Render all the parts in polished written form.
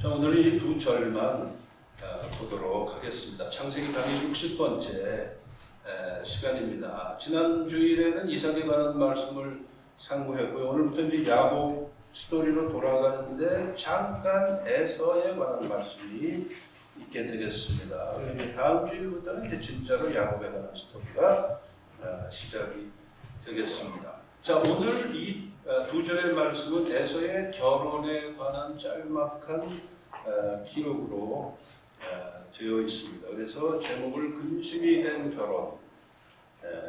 자, 오늘은 이 두 절만 보도록 하겠습니다. 창세기 강의 60번째 시간입니다. 지난 주일에는 이삭에 관한 말씀을 상고했고요. 오늘부터 이제 야곱 스토리로 돌아가는데 잠깐 에서에 관한 말씀이 있게 되겠습니다. 그리고 다음 주일부터는 이제 진짜로 야곱에 관한 스토리가 시작이 되겠습니다. 자, 오늘 이 두 절의 말씀은 에서의 결혼에 관한 짤막한 기록으로 되어 있습니다. 그래서 제목을 근심이 된 결혼,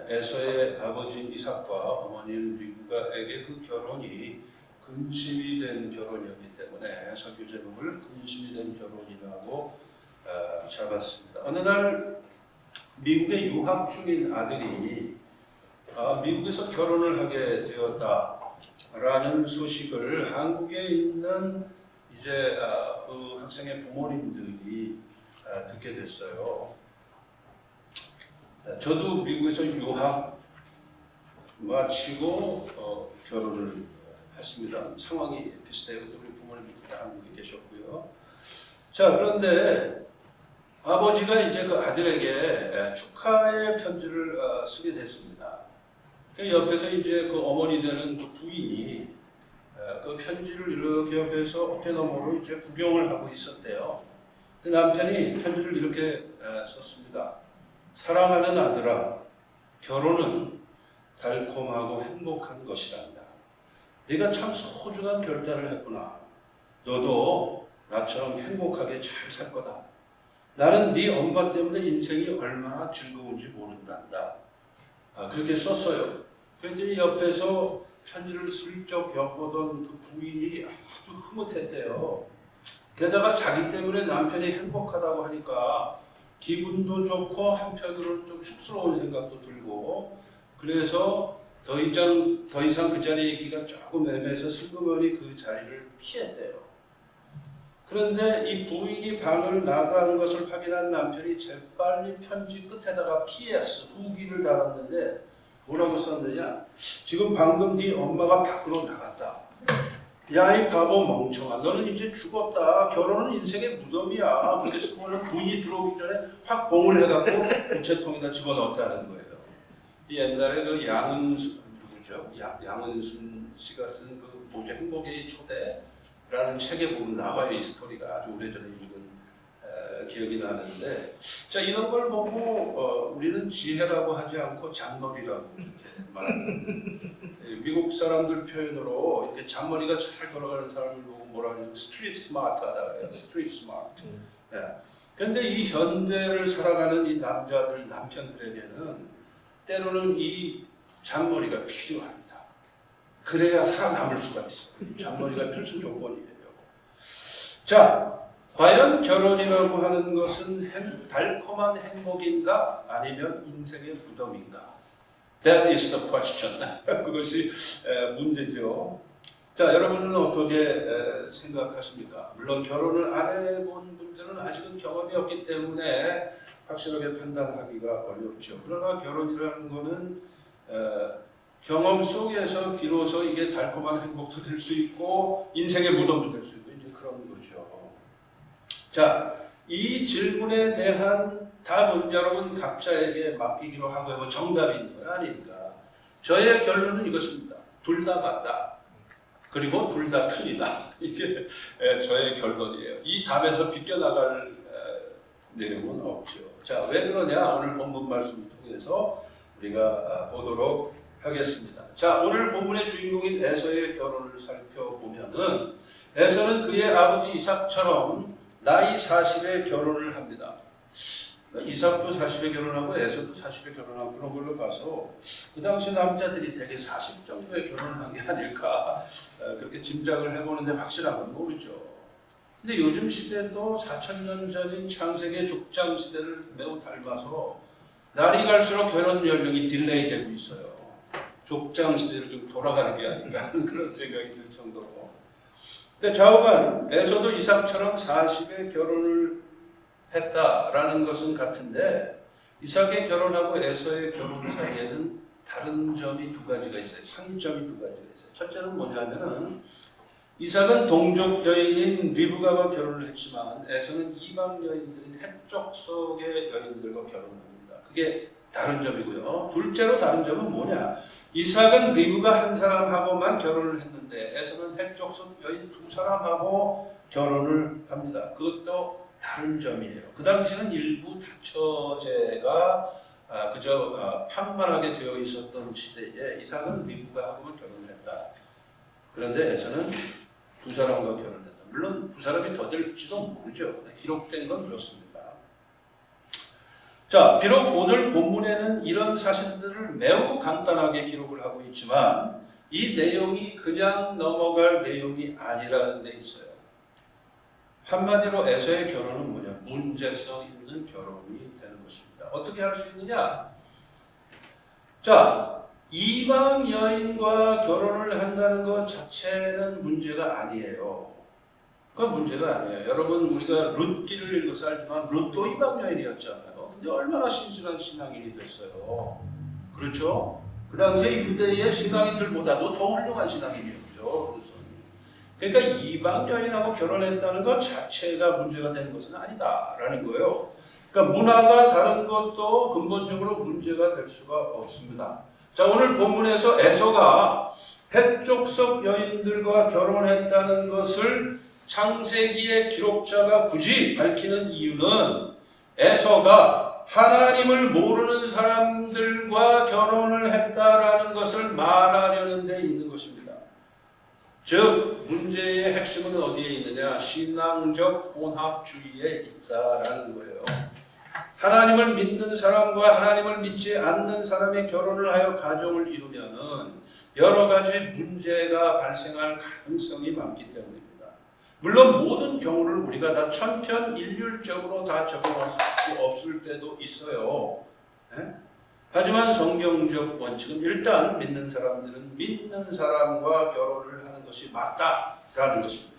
에서의 아버지 이삭과 어머니 리브가에게 그 결혼이 근심이 된 결혼이었기 때문에 설교 제목을 근심이 된 결혼이라고 잡았습니다. 어느 날 미국에 유학 중인 아들이 미국에서 결혼을 하게 되었다라는 소식을 한국에 있는 이제 그 학생의 부모님들이 듣게 됐어요. 저도 미국에서 유학 마치고 결혼을 했습니다. 상황이 비슷해요. 우리 부모님도 다 한국에 계셨고요. 자, 그런데 아버지가 이제 그 아들에게 축하의 편지를 쓰게 됐습니다. 옆에서 이제 그 어머니 되는 그 부인이 그 편지를 이렇게 옆에서 어깨 너머로 이제 구경을 하고 있었대요. 그 남편이 편지를 이렇게 썼습니다. 사랑하는 아들아, 결혼은 달콤하고 행복한 것이란다. 네가 참 소중한 결단을 했구나. 너도 나처럼 행복하게 잘 살 거다. 나는 네 엄마 때문에 인생이 얼마나 즐거운지 모른단다. 그렇게 썼어요. 그랬더니 옆에서 편지를 슬쩍 엿보던 그 부인이 아주 흐뭇했대요. 게다가 자기 때문에 남편이 행복하다고 하니까 기분도 좋고 한편으로는 좀 쑥스러운 생각도 들고, 그래서 더 이상 그 자리에 있기가 조금 애매해서 슬그머니 그 자리를 피했대요. 그런데 이 부인이 방을 나간 것을 확인한 남편이 재빨리 편지 끝에다가 PS 후기를 달았는데 뭐라고 썼느냐? 지금 방금 네 엄마가 밖으로 나갔다. 야, 이 바보 멍청아, 너는 이제 죽었다. 결혼은 인생의 무덤이야. 그렇게 쓰고는 부인이 들어오기 전에 확 봉을 해갖고 우체통에다 집어넣었다는 거예요. 이 옛날에 그 양은순 누구죠? 양은순 씨가 쓴 그 뭐죠? 행복의 초대라는 책에 보면 나와요. 이 스토리가 아주 오래전에 읽은 기억이 나는데, 자, 이런 걸 보고 우리는 지혜라고 하지 않고 잔머리라고 이렇게 말하는 미국 사람들 표현으로 이렇게 잔머리가 잘 돌아가는 사람을 보고 뭐라 그러냐면 스트리트 스마트하다 그래요. 스트리트 스마트. 그런데 이 현대를 살아가는 이 남편들에게는 때로는 이 잔머리가 필요합니다. 그래야 살아남을 수가 있어요. 잔머리가 필수 조건이에요. 자, 과연 결혼이라고 하는 것은 달콤한 행복인가 아니면 인생의 무덤인가? That is the question. 그것이 문제죠. 자, 여러분은 어떻게 생각하십니까? 물론 결혼을 안 해본 분들은 아직은 경험이 없기 때문에 확실하게 판단하기가 어렵죠. 그러나 결혼이라는 것은 경험 속에서 비로소 이게 달콤한 행복도 될 수 있고 인생의 무덤도 될 수 있고 이제 그런 거죠. 자, 이 질문에 대한 답은 여러분 각자에게 맡기기로 하고요. 뭐 정답이 있는 건 아니니까. 저의 결론은 이것입니다. 둘 다 맞다. 그리고 둘 다 틀리다. 이게 저의 결론이에요. 이 답에서 비껴나갈 내용은 없죠. 자, 왜 그러냐? 오늘 본문 말씀을 통해서 우리가 보도록 하겠습니다. 자, 오늘 본문의 주인공인 에서의 결혼을 살펴보면은 에서는 그의 아버지 이삭처럼 나이 40에 결혼을 합니다. 이삭도 40에 결혼하고 에서도 40에 결혼하고 그런 걸로 봐서 그 당시 남자들이 대개 40 정도에 결혼한 게 아닐까 그렇게 짐작을 해보는데 확실한 건 모르죠. 근데 요즘 시대도 4,000년 전인 창세기의 족장 시대를 매우 닮아서 날이 갈수록 결혼 연령이 딜레이 되고 있어요. 족장 시대를 좀 돌아가는 게 아닌가 하는 그런 생각이 들 정도로. 근데 좌우간 에서도 이삭처럼 40에 결혼을 했다라는 것은 같은데 이삭의 결혼하고 에서의 결혼 사이에는 다른 점이 두 가지가 있어요. 상점이 두 가지가 있어요. 첫째는 뭐냐면은 이삭은 동족 여인인 리브가와 결혼을 했지만 에서는 이방 여인들인 헷족속의 여인들과 결혼합니다. 그게 다른 점이고요. 둘째로 다른 점은 뭐냐? 이삭은 리브가 한 사람하고만 결혼을 했는데 에서는 헷족속 여인 두 사람하고 결혼을 합니다. 그것도 다른 점이에요. 그 당시는 일부 다처제가 그저 편만하게 되어 있었던 시대에 이삭은 리브가하고만 결혼을 했다. 그런데 에서는 두 사람과 결혼했다. 물론 두 사람이 더 될지도 모르죠. 기록된 건 그렇습니다. 자, 비록 오늘 본문에는 이런 사실들을 매우 간단하게 기록을 하고 있지만 이 내용이 그냥 넘어갈 내용이 아니라는 데 있어요. 한마디로 에서의 결혼은 뭐냐? 문제성 있는 결혼이 되는 것입니다. 어떻게 할 수 있느냐? 자, 이방 여인과 결혼을 한다는 것 자체는 문제가 아니에요. 그건 문제가 아니에요. 여러분, 우리가 룻기를 읽어서 알지만 룻도 이방 여인이었잖아요. 근데 얼마나 신실한 신앙인이 됐어요. 그렇죠? 그 당시에 유대의 신앙인들보다도 더 훌륭한 신앙인이었죠. 그러니까 이방 여인하고 결혼했다는 것 자체가 문제가 되는 것은 아니다라는 거예요. 그러니까 문화가 다른 것도 근본적으로 문제가 될 수가 없습니다. 자, 오늘 본문에서 에서가 헷족속 여인들과 결혼했다는 것을 창세기의 기록자가 굳이 밝히는 이유는 에서가 하나님을 모르는 사람들과 결혼을 했다라는 것을 말하려는 데 있는 것입니다. 즉, 문제의 핵심은 어디에 있느냐? 신앙적 혼합주의에 있다라는 거예요. 하나님을 믿는 사람과 하나님을 믿지 않는 사람이 결혼을 하여 가정을 이루면은 여러 가지 문제가 발생할 가능성이 많기 때문입니다. 물론 모든 경우를 우리가 다 천편일률적으로 다 적용할 수 없을 때도 있어요. 네? 하지만 성경적 원칙은 일단 믿는 사람들은 믿는 사람과 결혼을 하는 것이 맞다라는 것입니다.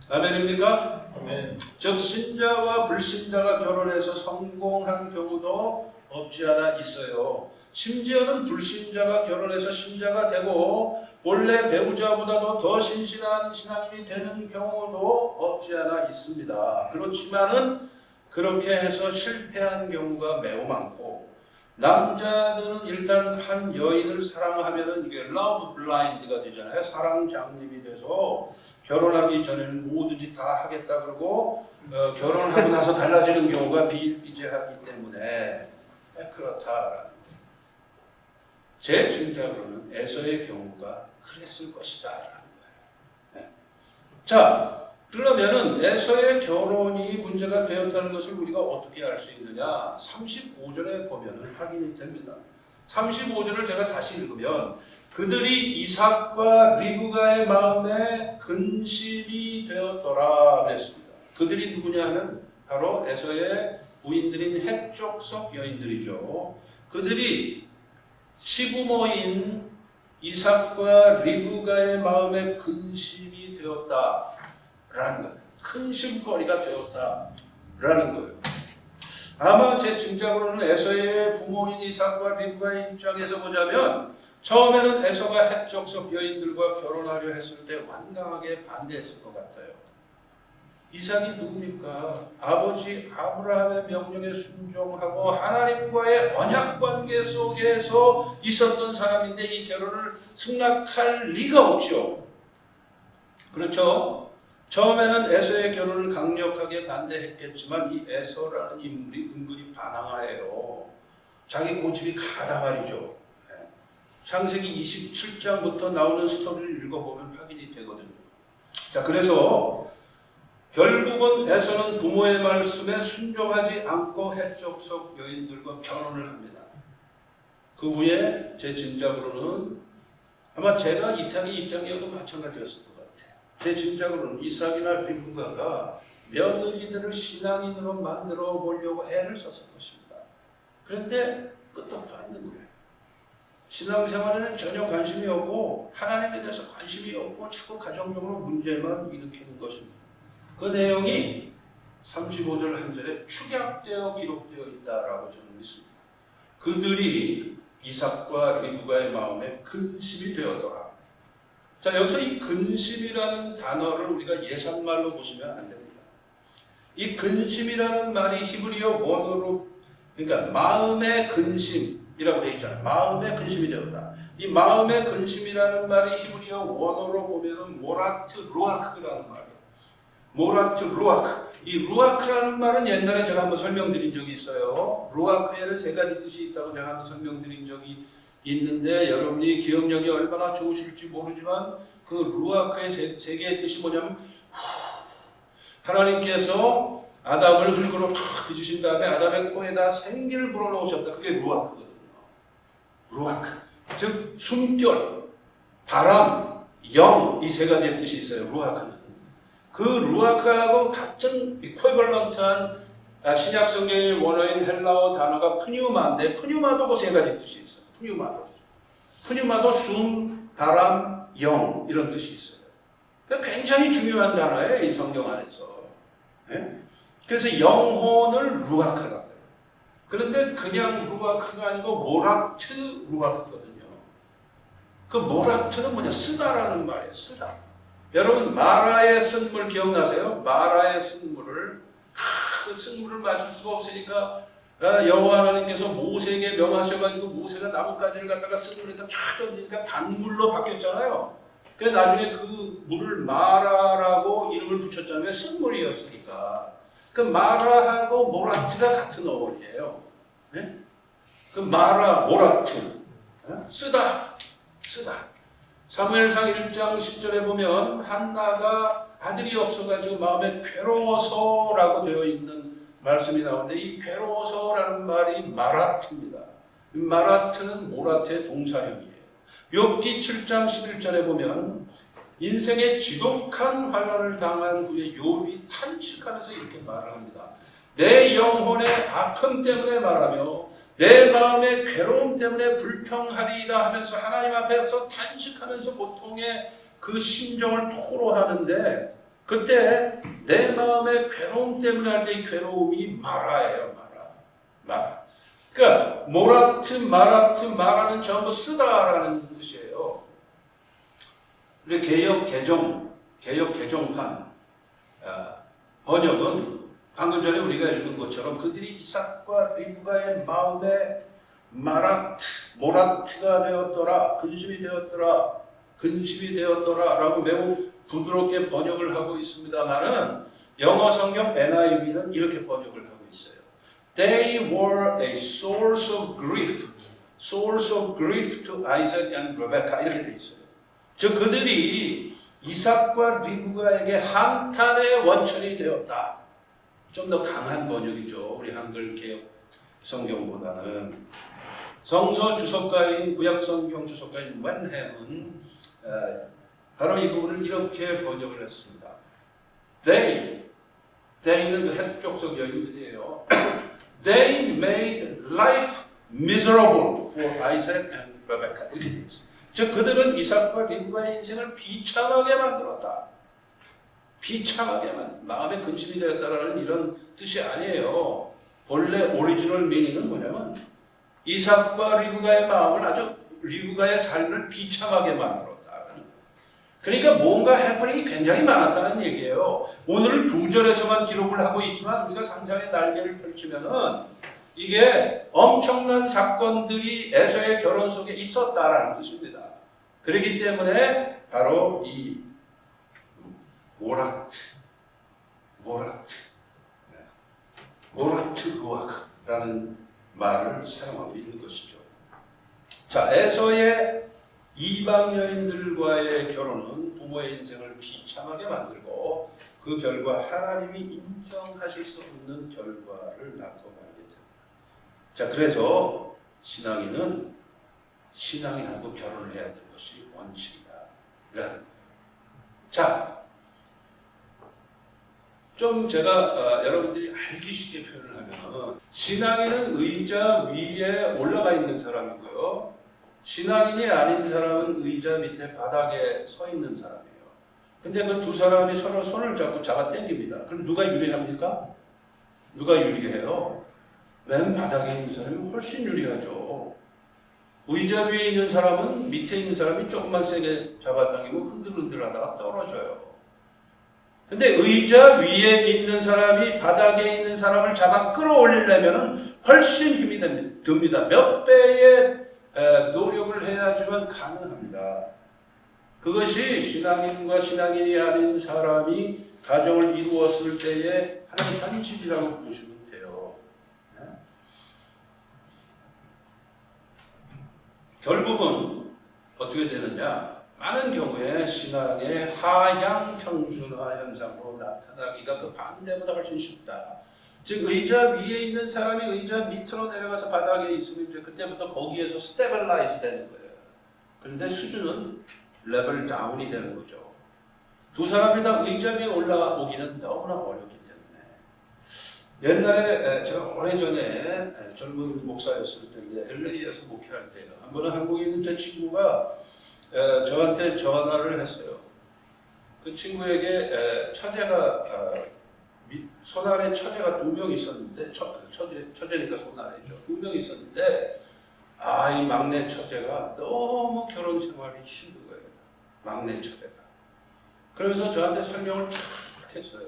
아멘입니까? 아멘. 즉 신자와 불신자가 결혼해서 성공한 경우도 없지 않아 있어요. 심지어는 불신자가 결혼해서 신자가 되고 본래 배우자보다도 더 신실한 신앙인이 되는 경우도 없지 않아 있습니다. 그렇지만은 그렇게 해서 실패한 경우가 매우 많고 남자들은 일단 한 여인을 사랑하면은 이게 love blind가 되잖아요. 사랑 장님이 돼서 결혼하기 전에는 뭐든지 다 하겠다 그러고 결혼하고 나서 달라지는 경우가 비일비재하기 때문에 그렇다. 제 짐작으로는 에서의 경우가 그랬을 것이다. 라는 거예요. 네. 자, 그러면은 에서의 결혼이 문제가 되었다는 것을 우리가 어떻게 알 수 있느냐? 35절에 보면은 확인이 됩니다. 35절을 제가 다시 읽으면 그들이 이삭과 리브가의 마음에 근심이 되었더라 그랬습니다. 그들이 누구냐 하면 바로 에서의 부인들인 헷족속 여인들이죠. 그들이 시부모인 이삭과 리브가의 마음에 근심이 되었다라는 거예요. 근심거리가 되었다라는 거예요. 아마 제 짐작으로는 에서의 부모인 이삭과 리브가의 입장에서 보자면 처음에는 에서가 헷족속 여인들과 결혼하려 했을 때 완강하게 반대했을 것 같아요. 이삭이 누굽니까? 아버지 아브라함의 명령에 순종하고 하나님과의 언약관계 속에서 있었던 사람인데 이 결혼을 승낙할 리가 없죠. 그렇죠? 처음에는 에서의 결혼을 강력하게 반대했겠지만 이 에서라는 인물이 은근히 반항하예요. 자기 고집이 가다 말이죠. 창세기 27장부터 나오는 스토리를 읽어보면 확인이 되거든요. 자, 그래서 결국은 에서는 부모의 말씀에 순종하지 않고 헷족속 여인들과 결혼을 합니다. 그 후에 제 짐작으로는 아마 제가 이삭의 입장이어도 마찬가지였을 것 같아요. 제 짐작으로는 이삭이나 리브가가 며느리들을 신앙인으로 만들어 보려고 애를 썼을 것입니다. 그런데 끄떡도 않는 거예요. 신앙생활에는 전혀 관심이 없고 하나님에 대해서 관심이 없고 자꾸 가정적으로 문제만 일으키는 것입니다. 그 내용이 35절 한 절에 축약되어 기록되어 있다라고 저는 믿습니다. 그들이 이삭과 리브가의 마음에 근심이 되었더라. 자, 여기서 이 근심이라는 단어를 우리가 예산말로 보시면 안 됩니다. 이 근심이라는 말이 히브리어 원어로, 그러니까 마음의 근심이라고 되어 있잖아요. 마음의 근심이 되었다. 이 마음의 근심이라는 말이 히브리어 원어로 보면은 모라트 루아크라는 말이에요. 모라트 루아크. 이 루아크라는 말은 옛날에 제가 한번 설명드린 적이 있어요. 루아크에는 세 가지 뜻이 있다고 제가 한번 설명드린 적이 있는데 여러분이 기억력이 얼마나 좋으실지 모르지만 그 루아크의 세 개의 뜻이 뭐냐면 하나님께서 아담을 흙으로 탁 빚으신 다음에 아담의 코에다 생기를 불어넣으셨다. 그게 루아크거든요. 루아크. 즉 숨결, 바람, 영 이 세 가지의 뜻이 있어요. 루아크는. 그 루아크하고 같은 이퀄벌런트한 신약 성경의 원어인 헬라어 단어가 푸뉴마인데 푸뉴마도 그 세 가지 뜻이 있어요. 푸뉴마도 숨, 바람, 영 이런 뜻이 있어요. 굉장히 중요한 단어예요. 이 성경 안에서. 네? 그래서 영혼을 루아크라고 해요. 그런데 그냥 루아크가 아니고 모라트 루아크거든요. 그 모라트는 뭐냐? 쓰다라는 말이에요. 쓰다. 여러분 마라의 쓴물 기억나세요? 마라의 쓴물을 그 쓴물을 마실 수가 없으니까 여호와 하나님께서 모세에게 명하셔가지고 모세가 나뭇가지를 갖다가 쓴물에다 쫙 던지니까 단물로 바뀌었잖아요. 그래서 나중에 그 물을 마라라고 이름을 붙였잖아요. 쓴물이었으니까. 그 마라하고 모라트가 같은 어원이에요. 네? 그 마라, 모라트. 쓰다. 사무엘상 1장 10절에 보면 한나가 아들이 없어가지고 마음에 괴로워서라고 되어 있는 말씀이 나오는데 이 괴로워서라는 말이 마라트입니다. 마라트는 모라트의 동사형이에요. 욥기 7장 11절에 보면 인생의 지독한 환난을 당한 후에 욥이 탄식하면서 이렇게 말을 합니다. 내 영혼의 아픔 때문에 말하며 내 마음의 괴로움 때문에 불평하리이다 하면서 하나님 앞에서 탄식하면서 고통의 그 심정을 토로하는데 그때 내 마음의 괴로움 때문에 할 때 이 괴로움이 마라예요. 마라. 그러니까 모라트, 마라트, 마라는 전부 쓰다라는 뜻이에요. 우리 개역 개정판 번역은 방금 전에 우리가 읽은 것처럼 그들이 이삭과 리브가의 마음에 모라트가 되었더라, 근심이 되었더라 라고 매우 부드럽게 번역을 하고 있습니다만은 영어 성경 NIV는 이렇게 번역을 하고 있어요. They were a source of grief to Isaac and Rebecca 이렇게 되어 있어요. 즉 그들이 이삭과 리브가에게 한탄의 원천이 되었다. 좀 더 강한 번역이죠. 우리 한글 개역 성경보다는. 성서 주석가인 구약 성경 주석가인 웬햄은 바로 이 부분을 이렇게 번역을 했습니다. They는 그 해족속 여인들이에요. They made life miserable for Isaac and Rebecca 이렇게 되어 있어요. 즉 그들은 이삭과 리브가의 인생을 비참하게 만들었다. 마음에 근심이 되었다라는 이런 뜻이 아니에요. 본래 오리지널 미닝은 뭐냐면 이삭과 리브가의 마음을 리브가의 삶을 비참하게 만들었다라는 거예요. 그러니까 뭔가 해프닝이 굉장히 많았다는 얘기예요. 오늘 2절에서만 기록을 하고 있지만 우리가 상상의 날개를 펼치면은 이게 엄청난 사건들이 에서의 결혼 속에 있었다라는 뜻입니다. 그렇기 때문에 바로 이 모라트 루아크라는 말을 사용하고 있는 것이죠. 자, 에서의 이방 여인들과의 결혼은 부모의 인생을 비참하게 만들고 그 결과 하나님이 인정하실 수 없는 결과를 낳고 말게 됩니다. 자, 그래서 신앙인은 신앙인하고 결혼을 해야 될 것이 원칙이다. 자, 좀 제가 여러분들이 알기 쉽게 표현을 하면 신앙인은 의자 위에 올라가 있는 사람이고요. 신앙인이 아닌 사람은 의자 밑에 바닥에 서 있는 사람이에요. 근데 그 두 사람이 서로 손을 잡고 잡아 당깁니다. 그럼 누가 유리합니까? 누가 유리해요? 맨 바닥에 있는 사람이 훨씬 유리하죠. 의자 위에 있는 사람은 밑에 있는 사람이 조금만 세게 잡아당기면 흔들흔들하다가 떨어져요. 근데 의자 위에 있는 사람이 바닥에 있는 사람을 잡아 끌어올리려면 훨씬 힘이 듭니다. 몇 배의 노력을 해야지만 가능합니다. 그것이 신앙인과 신앙인이 아닌 사람이 가정을 이루었을 때의 하나의 현실이라고 보시면 돼요. 결국은 어떻게 되느냐? 많은 경우에 신앙의 하향 평준화 현상으로 나타나기가 그 반대보다 훨씬 쉽다. 즉 의자 위에 있는 사람이 의자 밑으로 내려가서 바닥에 있으면 이제 그때부터 거기에서 스테빌라이즈 되는 거예요. 그런데 수준은 레벨 다운이 되는 거죠. 두 사람이 다 의자 위에 올라오기는 너무나 어렵기 때문에 옛날에 제가 오래전에 젊은 목사였을 때인데 LA에서 목회할 때요. 한 번은 한국에 있는 제 친구가 저한테 전화를 했어요. 그 친구에게 처제가 손 아래 처제가 2명 있었는데 처제니까 손 아래죠. 2명 있었는데 이 막내 처제가 너무 결혼 생활이 힘든 거예요. 막내 처제가. 그러면서 저한테 설명을 쫙 했어요.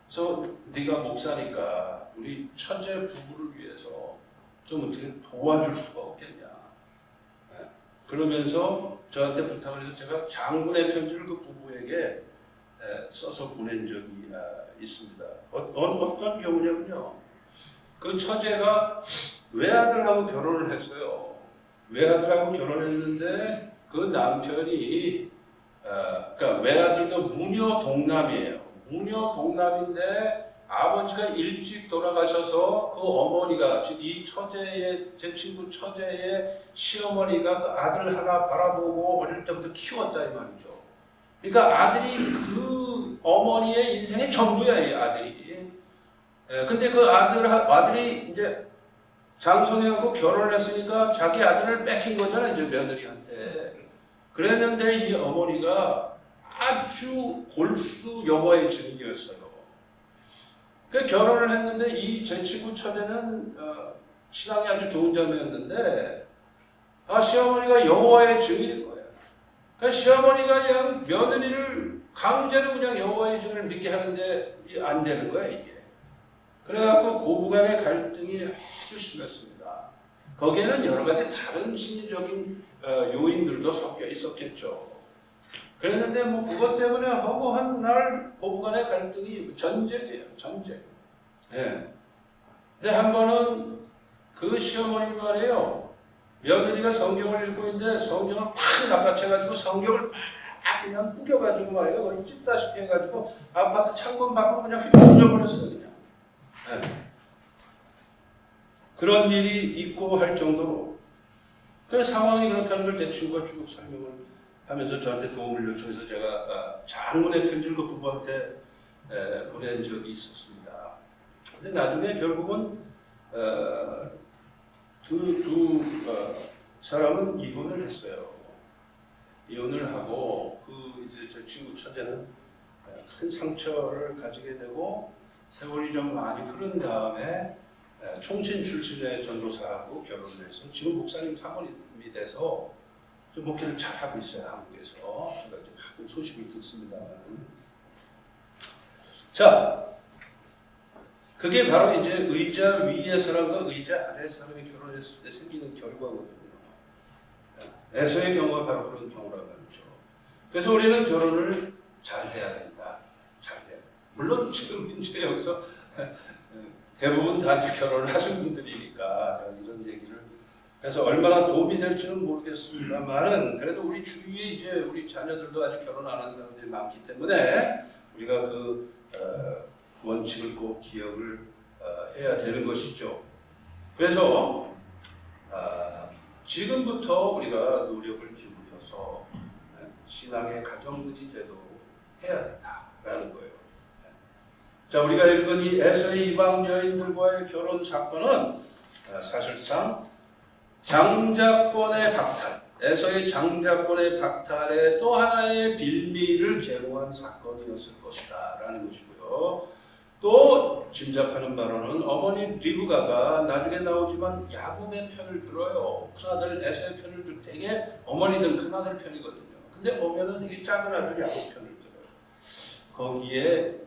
그래서 네가 목사니까 우리 처제 부부를 위해서 좀 어떻게 도와줄 수가 없겠냐. 그러면서 저한테 부탁을 해서 제가 장문의 편지를 그 부부에게 써서 보낸 적이 있습니다. 어떤 경우냐면요. 그 처제가 외아들하고 결혼을 했어요. 외아들하고 결혼했는데 그 남편이 그러니까 외아들도 무녀 동남이에요. 무녀 동남인데 아버지가 일찍 돌아가셔서 그 어머니가 이 처제의 제 친구 처제의 시어머니가 그 아들 하나 바라보고 어릴 때부터 키웠다 이 말이죠. 그러니까 아들이 그 어머니의 인생의 전부야 이 아들이. 근데 그 아들이 이제 장성해하고 결혼을 했으니까 자기 아들을 뺏긴 거잖아 이제 며느리한테. 그랬는데 이 어머니가 아주 골수 여보의 증인이었어요. 그 결혼을 했는데 이 제 친구 처제는 신앙이 아주 좋은 자매였는데 시어머니가 여호와의 증인인 거예요. 그러니까 시어머니가 그냥 며느리를 강제로 그냥 여호와의 증인을 믿게 하는데 안 되는 거야 이게. 그래갖고 고부간의 갈등이 아주 심했습니다. 거기에는 여러 가지 다른 심리적인 요인들도 섞여 있었겠죠. 그랬는데 뭐 그것 때문에 허구한 날 고부간의 갈등이 전쟁이에요. 전쟁. 예. 근데 한 번은 그 시어머니 말이에요. 며느리가 성경을 읽고 있는데 성경을 팍 낚아채가지고 성경을 막 그냥 뿌려가지고 말이에요. 거의 찢다시피 해가지고 아파트 창문 밖으로 그냥 휘둘러버렸어요. 그냥. 예. 그런 일이 있고 할 정도로 그 상황이 그렇다는 걸 제 친구가 쭉 설명을 하면서 저한테 도움을 요청해서 제가 장문의 편지를 그 부부한테 보낸 적이 있었습니다. 근데 나중에 결국은 두 사람은 이혼을 했어요. 이혼을 하고 이제 제 친구 처제는 큰 상처를 가지게 되고 세월이 좀 많이 흐른 다음에 총신 출신의 전도사하고 결혼을 해서 지금 목사님 사모님이 돼서 좀 목회를 잘하고 있어요. 한국에서. 제가 이제 가끔 소식을 듣습니다만. 자, 그게 바로 이제 의자 위의 사람과 의자 아래 사람이 결혼했을 때 생기는 결과거든요. 에서의 경우가 바로 그런 경우라고 하죠. 그래서 우리는 결혼을 잘 해야 된다. 잘 해야 된다. 물론 지금 이제 여기서 대부분 다 이제 결혼을 하신 분들이니까 제가 이런 얘기를 해서 얼마나 도움이 될지는 모르겠습니다만은 그래도 우리 주위에 이제 우리 자녀들도 아직 결혼 안 한 사람들이 많기 때문에 우리가 그 원칙을 꼭 기억을 해야 되는 것이죠. 그래서 지금부터 우리가 노력을 기울여서 신앙의 가정들이 되도록 해야 된다라는 거예요. 자, 우리가 읽은 이 에서의 이방 여인들과의 결혼 사건은 사실상 장자권의 박탈, 에서의 장자권의 박탈의 또 하나의 빌미를 제공한 사건이었을 것이다 라는 것이고요. 또 짐작하는 바로는 어머니 리브가가 나중에 나오지만 야곱의 편을 들어요. 큰아들 에서의 편을 들 때에 어머니든 큰아들 편이거든요. 근데 보면은 이게 작은 아들 야곱 편을 들어요. 거기에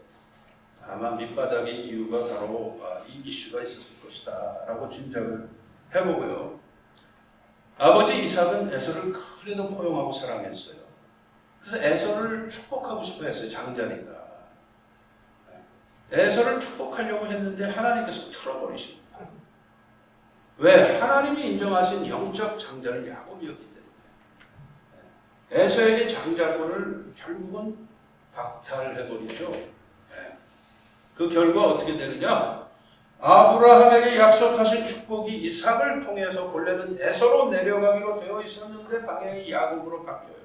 아마 밑바닥의 이유가 바로 이 이슈가 있었을 것이다 라고 짐작을 해보고요. 아버지 이삭은 에서를 그래도 포용하고 사랑했어요. 그래서 에서를 축복하고 싶어 했어요. 장자니까. 에서를 축복하려고 했는데 하나님께서 틀어버리십니다. 왜? 하나님이 인정하신 영적 장자는 야곱이었기 때문에 에서에게 장자권을 결국은 박탈해버리죠. 그 결과 어떻게 되느냐? 아브라함에게 약속하신 축복이 이삭을 통해서 본래는 에서로 내려가기로 되어 있었는데 방향이 야곱으로 바뀌어요.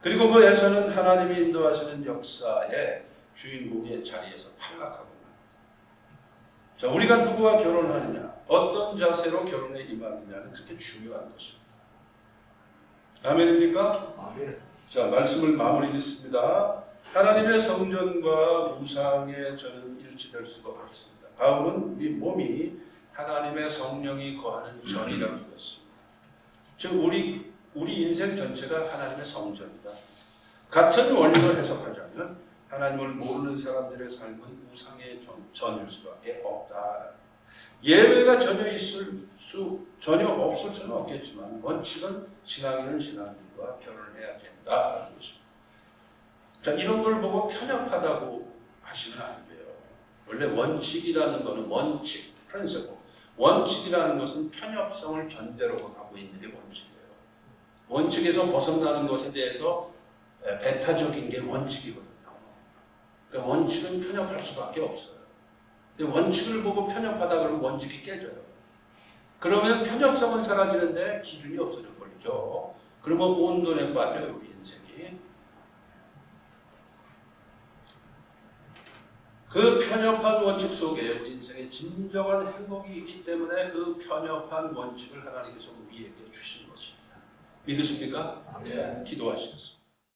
그리고 그 에서는 하나님이 인도하시는 역사의 주인공의 자리에서 탈락하고 납니다. 자, 우리가 누구와 결혼하느냐, 어떤 자세로 결혼에 임하느냐는 그렇게 중요한 것입니다. 아멘입니까? 아멘. 자, 말씀을 마무리 짓습니다. 하나님의 성전과 우상에 저는 일치될 수가 없습니다. 바울은 우리 몸이 하나님의 성령이 거하는 전이라고 했습니다. 즉 우리 인생 전체가 하나님의 성전이다. 같은 원리로 해석하자면 하나님을 모르는 사람들의 삶은 우상의 전일 수밖에 없다. 예외가 전혀 없을 수는 없겠지만 원칙은 신앙인은 신앙인과 결혼을 해야 된다는 것입니다. 자, 이런 걸 보고 편협하다고 하시면 안 돼요. 원래 원칙이라는 것은 원칙, principle. 원칙이라는 것은 편협성을 전제로 하고 있는 게 원칙이에요. 원칙에서 벗어나는 것에 대해서 배타적인 게 원칙이거든요. 그러니까 원칙은 편협할 수밖에 없어요. 근데 원칙을 보고 편협하다 그러면 원칙이 깨져요. 그러면 편협성은 사라지는데 기준이 없어져 버리죠. 그러면 혼돈에 빠져요, 우리 인생이. 그 편협한 원칙 속에 우리 인생의 진정한 행복이 있기 때문에 그 편협한 원칙을 하나님께서 우리에게 주신 것입니다. 믿으십니까? 아멘. 기도하시겠습니다.